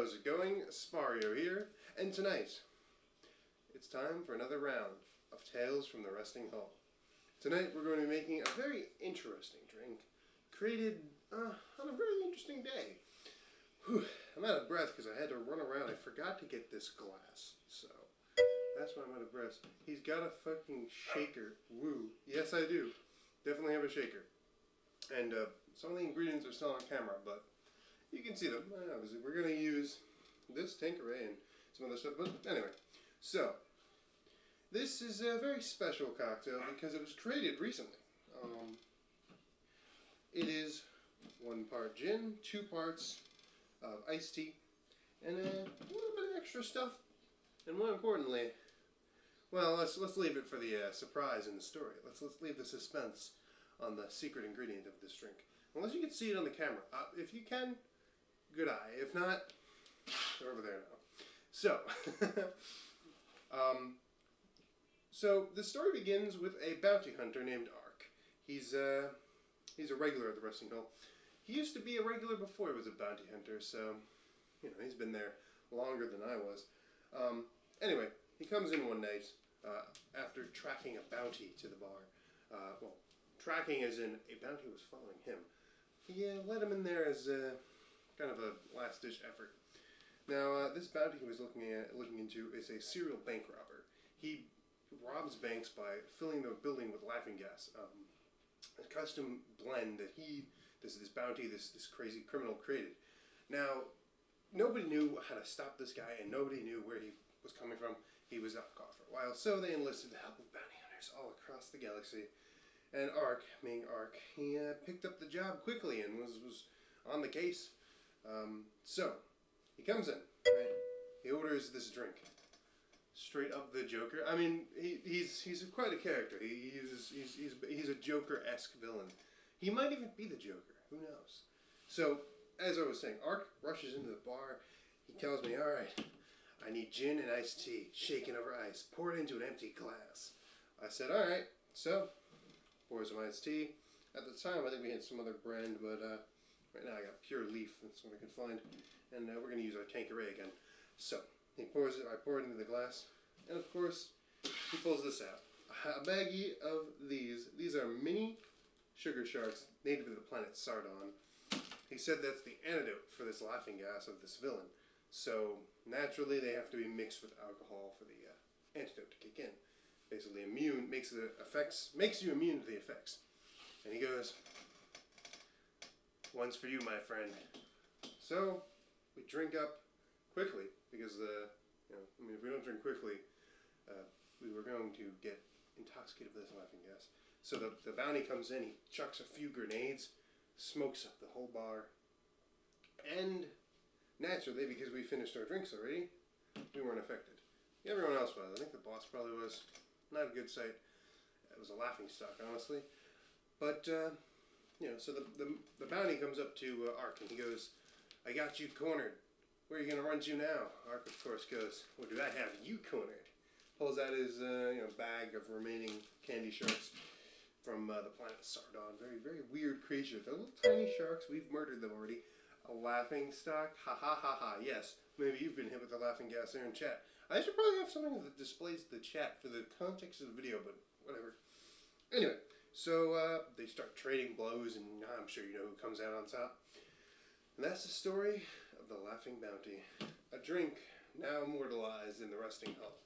how's it going? Spario here, and tonight, it's time for another round of Tales from the Resting Hall. Tonight we're going to be making a very interesting drink, created on a very interesting day. Whew, I'm out of breath because I had to run around. I forgot to get this glass, so that's why I'm out of breath. He's got a fucking shaker. Woo. Yes, I do. Definitely have a shaker. And some of the ingredients are still on camera, but you can see them. Obviously, we're going to use this Tanqueray and some other stuff. But anyway, so this is a very special cocktail because it was created recently. It is 1 part gin, 2 parts of iced tea, and a little bit of extra stuff. And more importantly, well, let's leave it for the surprise in the story. Let's leave the suspense on the secret ingredient of this drink. Unless you can see it on the camera. If you can, good eye. If not, they're over there now. So, so the story begins with a bounty hunter named Ark. He's a regular at the Resting Hall. He used to be a regular before he was a bounty hunter, so you know he's been there longer than I was. Anyway, he comes in one night after tracking a bounty to the bar. Well, tracking as in a bounty was following him. He let him in there as kind of a last-ditch effort. Now, this bounty he was looking into is a serial bank robber. He robs banks by filling the building with laughing gas, a custom blend that this bounty, this crazy criminal created. Now, nobody knew how to stop this guy, and nobody knew where he was coming from. He was out caught for a while, so they enlisted the help of bounty hunters all across the galaxy. And Ark, being Ark, he picked up the job quickly and was on the case. So he comes in, right? He orders this drink, straight up the Joker. I mean, he's quite a character. He's a Joker-esque villain. He might even be the Joker. Who knows? So as I was saying, Ark rushes into the bar. He tells me, "All right, I need gin and iced tea, shaken over ice, poured into an empty glass." I said, "All right." So pour some iced tea. At the time, I think we had some other brand, but right now I got Pure Leaf. That's what I could find. And we're going to use our Tanqueray again. So he pours it. I pour it into the glass. And of course, he pulls this out. A baggie of these. These are mini sugar sharks, native to the planet Sardon. He said that's the antidote for this laughing gas of this villain. So naturally, they have to be mixed with alcohol for the antidote to kick in. Basically, makes you immune to the effects. And he goes, "One's for you, my friend." So we drink up quickly because if we don't drink quickly, we were going to get intoxicated with this laughing gas. So the bounty comes in, he chucks a few grenades, smokes up the whole bar, and naturally, because we finished our drinks already, we weren't affected. Everyone else was. I think the boss probably was. Not a good sight. It was a laughing stock, honestly. But so the bounty comes up to Ark and he goes, "I got you cornered. Where are you gonna run to now?" Ark, of course, goes, "Well, do I have you cornered?" Pulls out his bag of remaining candy sharks from the planet Sardon. Very, very weird creature. They're little tiny sharks. We've murdered them already. A laughing stock? Ha ha ha ha. Yes, maybe you've been hit with the laughing gas there in chat. I should probably have something that displays the chat for the context of the video, but whatever. Anyway, so they start trading blows, and I'm sure you know who comes out on top. And that's the story of the Laughing Bounty. A drink now immortalized in the Resting Hall.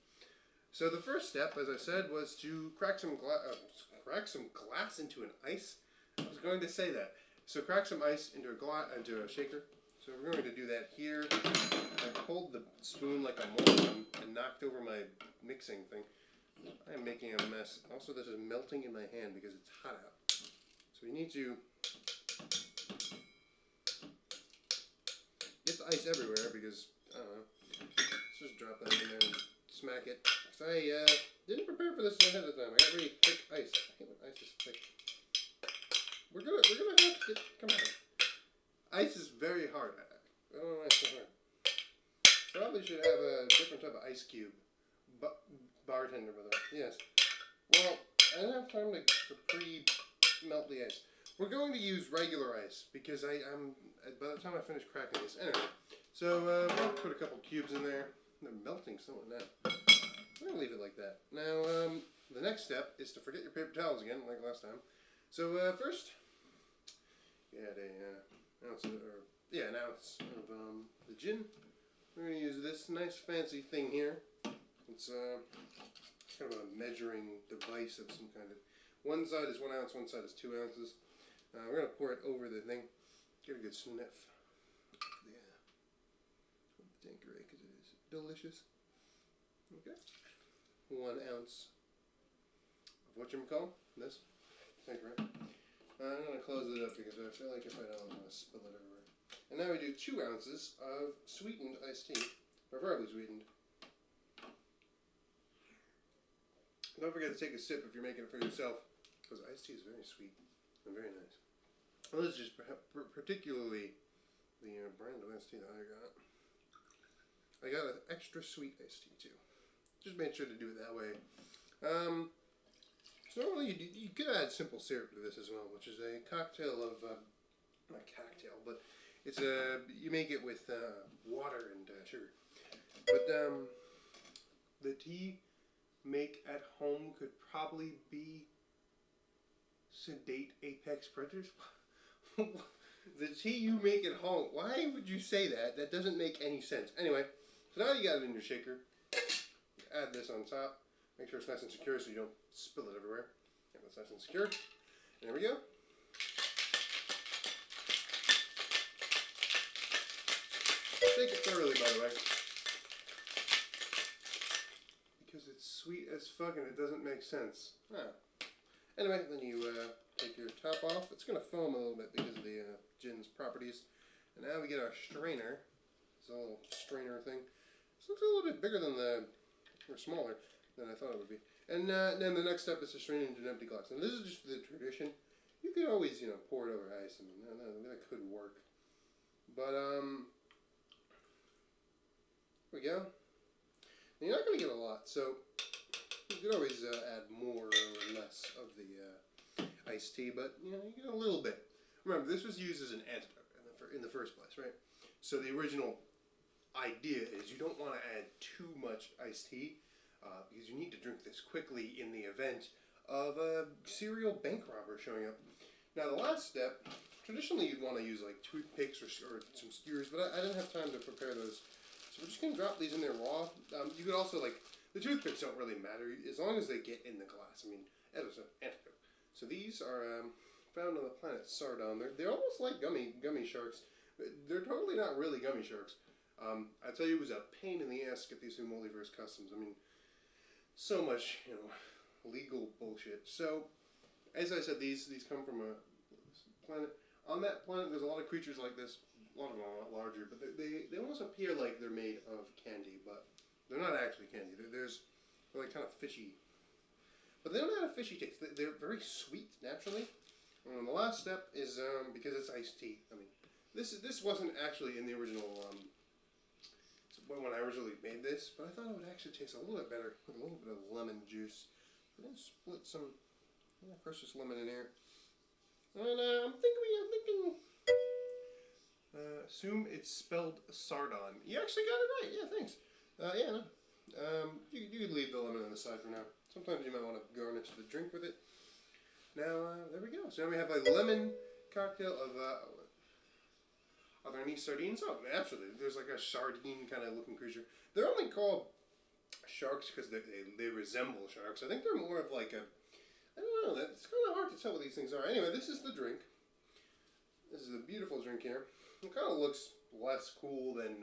So the first step, as I said, was to crack some glass into an ice. I was going to say that. So crack some ice into a shaker. So we're going to do that here. I pulled the spoon like a moron and knocked over my mixing thing. I am making a mess. Also, this is melting in my hand because it's hot out. So you need to get the ice everywhere because, I don't know, let's just drop that in there and smack it. Because I didn't prepare for this ahead of time. I got really thick ice. I hate when ice is thick. We're gonna have to come on. Ice is very hard. I don't know why it's so hard. Probably should have a different type of ice cube. Bartender, by the way. Yes. Well, I don't have time to pre-melt the ice. We're going to use regular ice because by the time I finish cracking this, anyway. So we're going to put a couple cubes in there. They're melting somewhat now. We're going to leave it like that. Now, the next step is to forget your paper towels again, like last time. So first, you add an ounce of the gin. We're going to use this nice fancy thing here. It's kind of a measuring device of some kind. One side is 1 ounce, one side is 2 ounces. We're going to pour it over the thing. Get a good sniff. Yeah. Dinkery, because it is delicious. Okay. 1 ounce of whatchamacallit, this. Dinkery. I'm going to close it up because I feel like if I don't, I'm going to spill it everywhere. And now we do 2 ounces of sweetened iced tea, preferably sweetened. Don't forget to take a sip if you're making it for yourself, because iced tea is very sweet and very nice. Well, this is just particularly the brand of iced tea that I got. I got an extra sweet iced tea too. Just made sure to do it that way. So normally you could add simple syrup to this as well, which is a cocktail of not cocktail, but it's you make it with water and sugar. But the tea make at home could probably be sedate apex predators. The tea you make at home. Why would you say that? That doesn't make any sense. Anyway, so now you got it in your shaker. Add this on top. Make sure it's nice and secure so you don't spill it everywhere. Yeah, that's nice and secure. And there we go. Shake it thoroughly, by the way. Because it's sweet as fuck and it doesn't make sense. Ah. Anyway, then you take your top off. It's going to foam a little bit because of the gin's properties. And now we get our strainer. It's a little strainer thing. This looks a little bit bigger than or smaller than I thought it would be. And then the next step is to strain it into an empty glass. And this is just the tradition. You could always, pour it over ice. I mean, that could work. But, there we go. And you're not going to get a lot, so you could always add more or less of the iced tea, but you get a little bit. Remember, this was used as an antidote in the first place, right? So the original idea is you don't want to add too much iced tea because you need to drink this quickly in the event of a serial bank robber showing up. Now, the last step, traditionally you'd want to use like toothpicks or some skewers, but I didn't have time to prepare those. So we're just going to drop these in there raw. You could also, the toothpicks don't really matter as long as they get in the glass. I mean, as an antidote. So these are found on the planet Sardon. They're almost like gummy sharks. They're totally not really gummy sharks. I tell you, it was a pain in the ass to get these through Multiverse Customs. I mean, so much, legal bullshit. So, as I said, these come from a planet. On that planet, there's a lot of creatures like this. A lot of them are a lot larger, but they almost appear like they're made of candy, but they're not actually candy. They're like kind of fishy. But they don't have a fishy taste. They're very sweet, naturally. And the last step is, because it's iced tea. I mean, this wasn't actually in the original, when I originally made this, but I thought it would actually taste a little bit better with a little bit of lemon juice. I'm going to split some precious lemon in here. And I'm thinking, assume it's spelled Sardon. You actually got it right. Yeah, thanks. You could leave the lemon on the side for now. Sometimes you might want to garnish the drink with it. Now, there we go. So now we have a lemon cocktail of, are there any sardines? Oh, naturally. There's like a sardine kind of looking creature. They're only called sharks because they resemble sharks. I think they're more of like a, I don't know, it's kind of hard to tell what these things are. Anyway, this is the drink. This is a beautiful drink here. It kind of looks less cool than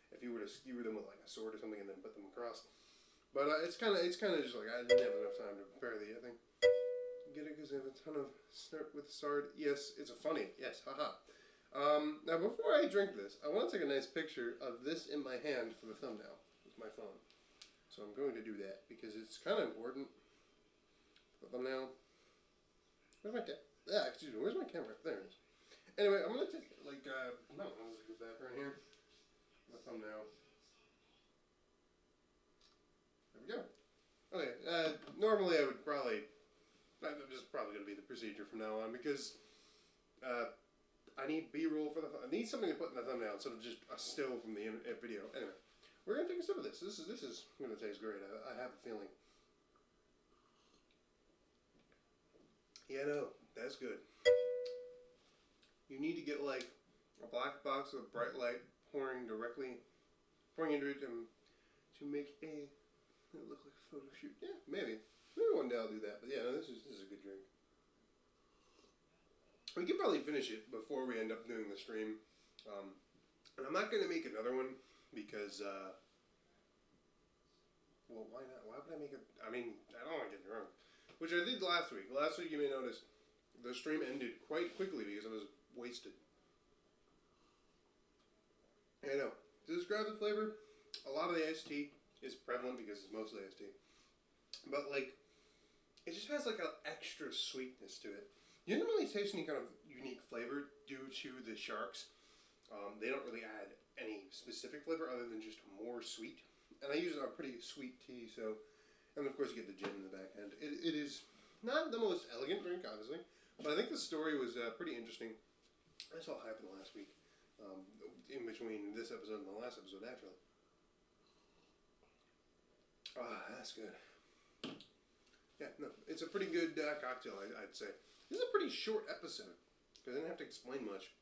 if you were to skewer them with like a sword or something and then put them across. But it's kind of just like I didn't have enough time to prepare the thing. Get it because I have a ton of snort with sard. Yes, it's a funny. Yes, haha. Now before I drink this, I want to take a nice picture of this in my hand for the thumbnail with my phone. So I'm going to do that because it's kind of important. The thumbnail. Where's my excuse me. Where's my camera? There it is. Anyway, I'm gonna take like no, I'm gonna go back right here. The thumbnail. There we go. Okay. Normally I would probably. This is probably gonna be the procedure from now on because I need B-roll for the. I need something to put in the thumbnail instead of just a still from the video. Anyway, we're gonna take a sip of this. This is gonna taste great. I have a feeling. Yeah, no, that's good. You need to get like a black box with bright light pouring into it to make it look like a photo shoot. Yeah, maybe one day I'll do that. But yeah, no, this is a good drink. We could probably finish it before we end up doing the stream. And I'm not gonna make another one because well, why not? Why would I make it? I mean, I don't want to get drunk, which I did last week. Last week, you may notice the stream ended quite quickly because I was wasted. I know. To describe the flavor, a lot of the iced tea is prevalent because it's mostly iced tea. But like, it just has like an extra sweetness to it. You didn't really taste any kind of unique flavor due to the sharks. They don't really add any specific flavor other than just more sweet. And I use a pretty sweet tea, so... And of course you get the gin in the back end. It is not the most elegant drink, obviously. But I think the story was pretty interesting. That's all happened last week. In between this episode and the last episode, actually. Ah, that's good. Yeah, no, it's a pretty good cocktail, I'd say. This is a pretty short episode, because I didn't have to explain much.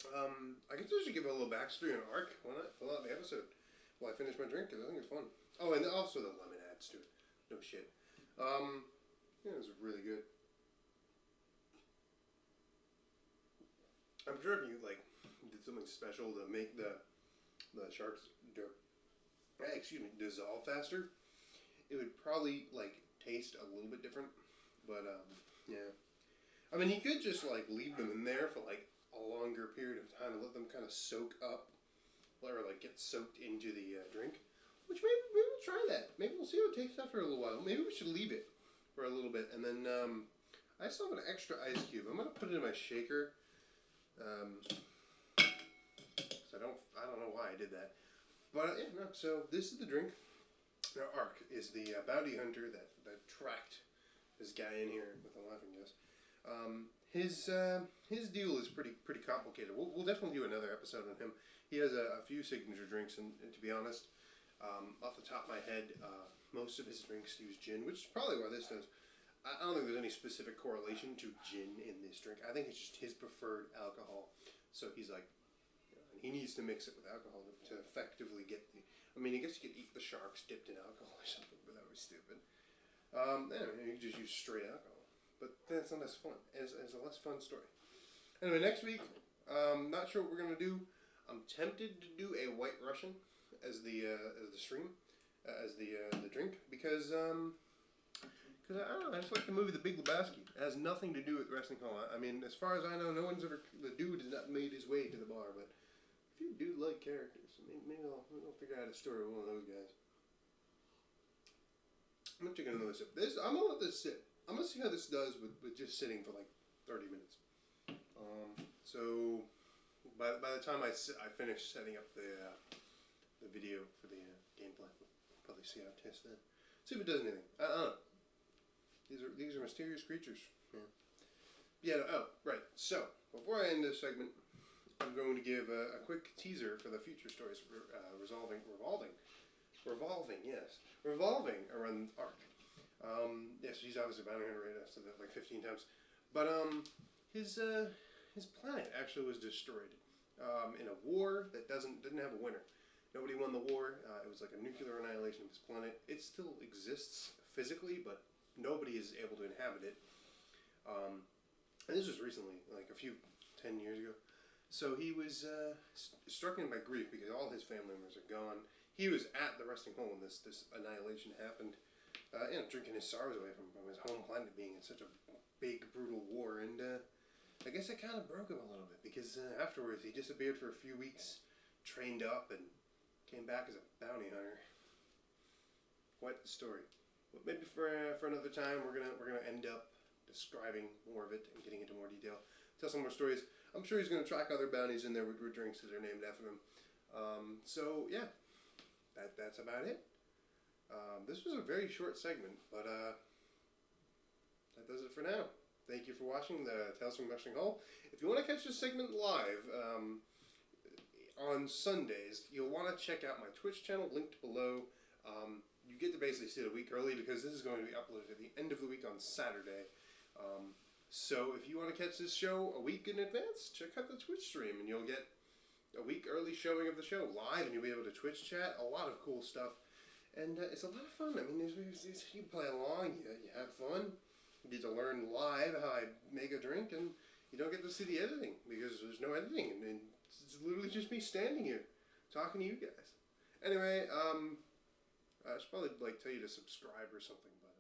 I guess I should give a little backstory on Ark. Why not? Fill out the episode while I finish my drink, because I think it's fun. Oh, and also the lemon adds to it. No shit. Yeah, it's really good. I'm sure if you, like, did something special to make the sharks, dissolve faster, it would probably, like, taste a little bit different. But, yeah. I mean, you could just, like, leave them in there for, like, a longer period of time and let them kind of soak up, or, like, get soaked into the drink. Which maybe we'll try that. Maybe we'll see how it tastes after a little while. Maybe we should leave it for a little bit. And then, I still have an extra ice cube. I'm going to put it in my shaker. So I don't know why I did that. But, yeah, no, so this is the drink. Now, Ark is the bounty hunter that tracked this guy in here with the laughing gas. His deal is pretty complicated. We'll definitely do another episode on him. He has a few signature drinks, and to be honest, off the top of my head, most of his drinks use gin, which is probably why this does. I don't think there's any specific correlation to gin in this drink. I think it's just his preferred alcohol. So he's like, he needs to mix it with alcohol to effectively get the... I mean, I guess you could eat the sharks dipped in alcohol or something, but that would be stupid. Anyway, you could just use straight alcohol. But that's not as fun. It's a less fun story. Anyway, next week, not sure what we're going to do. I'm tempted to do a White Russian as the stream, as the drink, because I don't know, I just like the movie The Big Lebowski. It has nothing to do with Wrestling Hall. I mean, as far as I know, the dude has not made his way to the bar, but if you do like characters, maybe I'll figure out a story with one of those guys. I'm not taking another sip. I'm gonna let this sit. I'm gonna see how this does with just sitting for like 30 minutes. So by the time I finish setting up the video for the gameplay, we'll probably see how it tastes then. See if it does anything. I don't know. These are mysterious creatures. Yeah. Oh, right. So before I end this segment, I'm going to give a quick teaser for the future stories revolving around Ark. Yes, he's obviously bounty hunter, right? I said that like 15 times. But his planet actually was destroyed in a war that didn't have a winner. Nobody won the war. It was like a nuclear annihilation of his planet. It still exists physically, but nobody is able to inhabit it. And this was recently, like 10 years ago. So he was struck by grief because all his family members are gone. He was at the resting hole when this annihilation happened, drinking his sorrows away from his home planet being in such a big, brutal war. And I guess it kind of broke him a little bit because afterwards he disappeared for a few weeks, trained up, and came back as a bounty hunter. Quite the story. But maybe for another time, we're gonna end up describing more of it and getting into more detail. Tell some more stories. I'm sure he's gonna track other bounties in there with drinks that are named after him. So yeah, that's about it. This was a very short segment, but that does it for now. thank you for watching the Tales from Wrestling Hall. If you want to catch this segment live on Sundays, you'll want to check out my Twitch channel, linked below. You get to basically see it a week early because this is going to be uploaded at the end of the week on Saturday. So if you want to catch this show a week in advance, check out the Twitch stream and you'll get a week early showing of the show live, and you'll be able to Twitch chat. A lot of cool stuff, and it's a lot of fun. I mean, you play along, you have fun. You get to learn live how I make a drink, and you don't get to see the editing because there's no editing. I mean, it's literally just me standing here talking to you guys. Anyway, I should probably tell you to subscribe or something, but